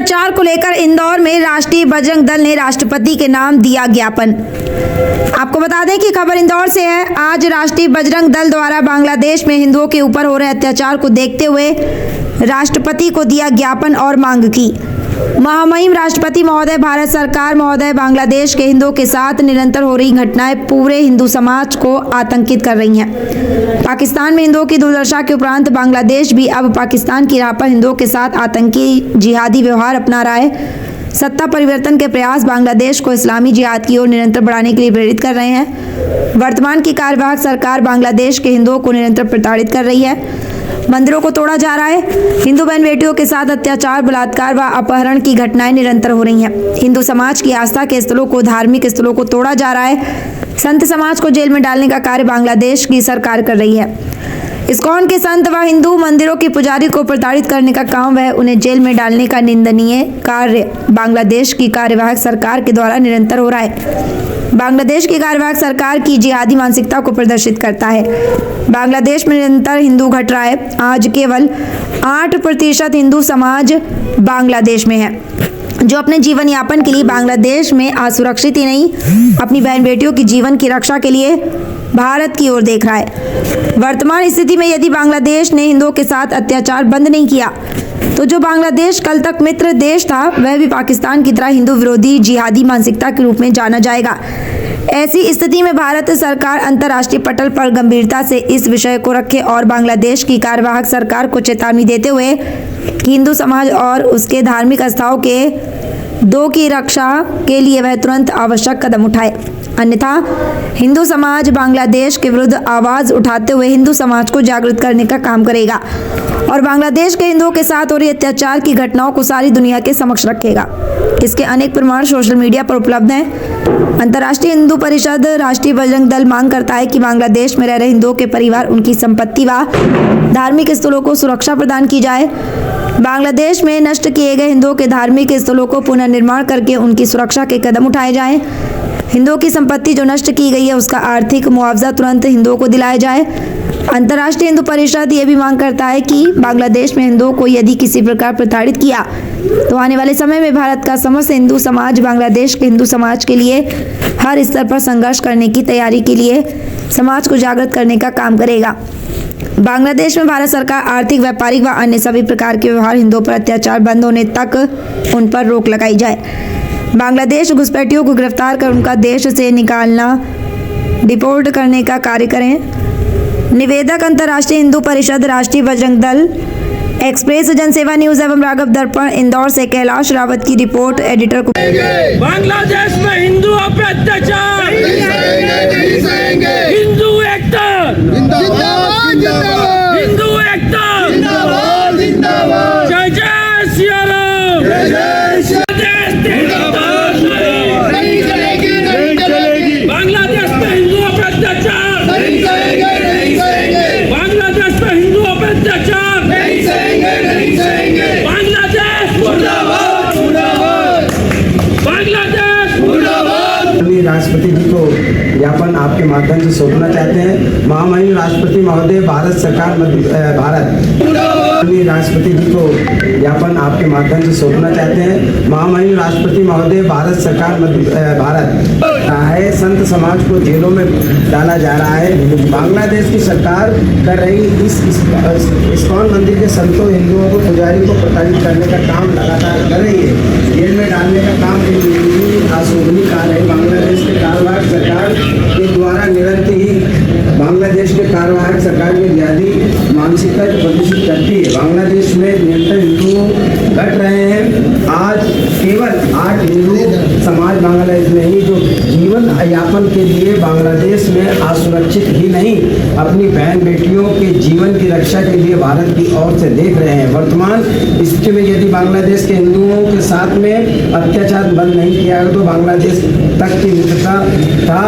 अत्याचार को लेकर इंदौर में राष्ट्रीय बजरंग दल ने राष्ट्रपति के नाम दिया ज्ञापन। आपको बता दें कि खबर इंदौर से है। आज राष्ट्रीय बजरंग दल द्वारा बांग्लादेश में हिंदुओं के ऊपर हो रहे अत्याचार को देखते हुए राष्ट्रपति को दिया ज्ञापन और मांग की। महामहिम राष्ट्रपति महोदय, भारत सरकार महोदय, बांग्लादेश के हिंदुओं के साथ निरंतर हो रही घटनाएं पूरे हिंदू समाज को आतंकित कर रही हैं। पाकिस्तान में हिंदुओं की दुर्दशा के उपरांत बांग्लादेश भी अब पाकिस्तान की राह पर हिंदुओं के साथ आतंकी जिहादी व्यवहार अपना रहा है। सत्ता परिवर्तन के प्रयास बांग्लादेश को इस्लामी जिहाद की ओर निरंतर बढ़ाने के लिए प्रेरित कर रहे हैं। वर्तमान की कार्यवाहक सरकार बांग्लादेश के हिंदुओं को निरंतर प्रताड़ित कर रही है। मंदिरों को तोड़ा जा रहा है। हिंदू बहन बेटियों के साथ अत्याचार, बलात्कार व अपहरण की घटनाएं निरंतर हो रही हैं। हिंदू समाज की आस्था के स्थलों को, धार्मिक स्थलों को तोड़ा जा रहा है। संत समाज को जेल में डालने का कार्य बांग्लादेश की सरकार कर रही है। इस्कॉन के संत व हिंदू मंदिरों के पुजारी को प्रताड़ित करने का काम वह उन्हें जेल में डालने का निंदनीय कार्य बांग्लादेश की कार्यवाहक सरकार के द्वारा निरंतर हो रहा है। बांग्लादेश की कार्यवाहक सरकार की जिहादी मानसिकता को प्रदर्शित करता है। बांग्लादेश में निरंतर हिंदू घट रहा है। आज केवल 8% हिंदू समाज बांग्लादेश में है, जो अपने जीवन यापन के लिए बांग्लादेश में असुरक्षित ही नहीं, अपनी बहन बेटियों की जीवन की रक्षा के लिए भारत की ओर देख रहा है। वर्तमान स्थिति में यदि बांग्लादेश ने हिंदुओं के साथ अत्याचार बंद नहीं किया तो जो बांग्लादेश कल तक मित्र देश था वह भी पाकिस्तान की तरह हिंदू विरोधी जिहादी मानसिकता के रूप में जाना जाएगा। ऐसी स्थिति में भारत सरकार अंतर्राष्ट्रीय पटल पर गंभीरता से इस विषय को रखे और बांग्लादेश की कार्यवाहक सरकार को चेतावनी देते हुए कि हिंदू समाज और उसके धार्मिक आस्थाओं की रक्षा के लिए वह तुरंत आवश्यक कदम उठाए, अन्यथा हिंदू समाज बांग्लादेश के विरुद्ध आवाज उठाते हुए हिंदू समाज को जागृत करने का काम करेगा और बांग्लादेश के हिंदुओं के साथ हो रही अत्याचार की घटनाओं को सारी दुनिया के समक्ष रखेगा। इसके अनेक प्रमाण सोशल मीडिया पर उपलब्ध हैं। अंतर्राष्ट्रीय हिंदू परिषद राष्ट्रीय बजरंग दल मांग करता है कि बांग्लादेश में रह रहे हिंदुओं के परिवार, उनकी संपत्ति व धार्मिक स्थलों को सुरक्षा प्रदान की जाए। बांग्लादेश में नष्ट किए गए हिंदुओं के धार्मिक स्थलों को पुनर्निर्माण करके उनकी सुरक्षा के कदम उठाए जाएं। हिंदुओं की संपत्ति जो नष्ट की गई है उसका आर्थिक मुआवजा तुरंत हिंदुओं को दिलाया जाए। अंतर्राष्ट्रीय हिंदू परिषद ये भी मांग करता है कि बांग्लादेश में हिंदुओं को यदि किसी प्रकार प्रताड़ित किया तो आने वाले समय में भारत का समस्त हिंदू समाज बांग्लादेश के हिंदू समाज के लिए हर स्तर पर संघर्ष करने की तैयारी के लिए समाज को जागृत करने का काम करेगा। बांग्लादेश में भारत सरकार आर्थिक, व्यापारिक व अन्य सभी प्रकार के व्यवहार हिंदुओं पर अत्याचार बंद होने तक उन पर रोक लगाई जाए। बांग्लादेश घुसपैठियों को गिरफ्तार कर उनका देश से निकालना, डिपोर्ट करने का कार्य करें। निवेदक अंतर्राष्ट्रीय हिंदू परिषद राष्ट्रीय बजरंग दल। एक्सप्रेस, जनसेवा न्यूज एवं राघव दर्पण, इंदौर से कैलाश रावत की रिपोर्ट। एडिटर को बांग्लादेश में हिंदुओं पे अत्याचार, हिंदू एकता, हिंदू एकता, जय जय सिया राम, बांग्लादेश में हिंदुओं पे अत्याचार, बांग्लादेश में हिंदुओं पे अत्याचार, बांग्लादेश मुर्दाबाद, बांग्लादेश मुर्दाबाद। राष्ट्रपति जी को ज्ञापन आपके माध्यम से सौंपना चाहते हैं। महामहिम राष्ट्रपति महोदय, भारत सरकार राष्ट्रपति जी को ज्ञापन आपके माध्यम से सौंपना चाहते हैं। महामहिम राष्ट्रपति महोदय, भारत सरकार है संत समाज को जेलों में डाला जा रहा है। बांग्लादेश की सरकार कर रही इस इस्कॉन मंदिर के संतों, हिंदुओं को, पुजारी को प्रताड़ित करने का काम लगातार कर रही है। जेल में डालने का काम अशोभनीय कार्य है। बांग्लादेश के कार्यवाहक सरकार के द्वारा निरंतर ही बांग्लादेश के कार्यवाहक सरकार की जिहादी मानसिकता को प्रदर्शित करती है। बांग्लादेश में निरंतर हिंदू घट रहे हैं। आज केवल 8 हिंदू समाज बांग्लादेश में ही जो जीवन यापन के लिए बांग्लादेश में असुरक्षित ही नहीं, अपनी बहन बेटियों के जीवन की रक्षा के लिए भारत की ओर से देख रहे हैं। वर्तमान स्थिति में यदि बांग्लादेश के हिंदुओं के साथ में अत्याचार बंद नहीं किया तो बांग्लादेश तक की मित्रता था।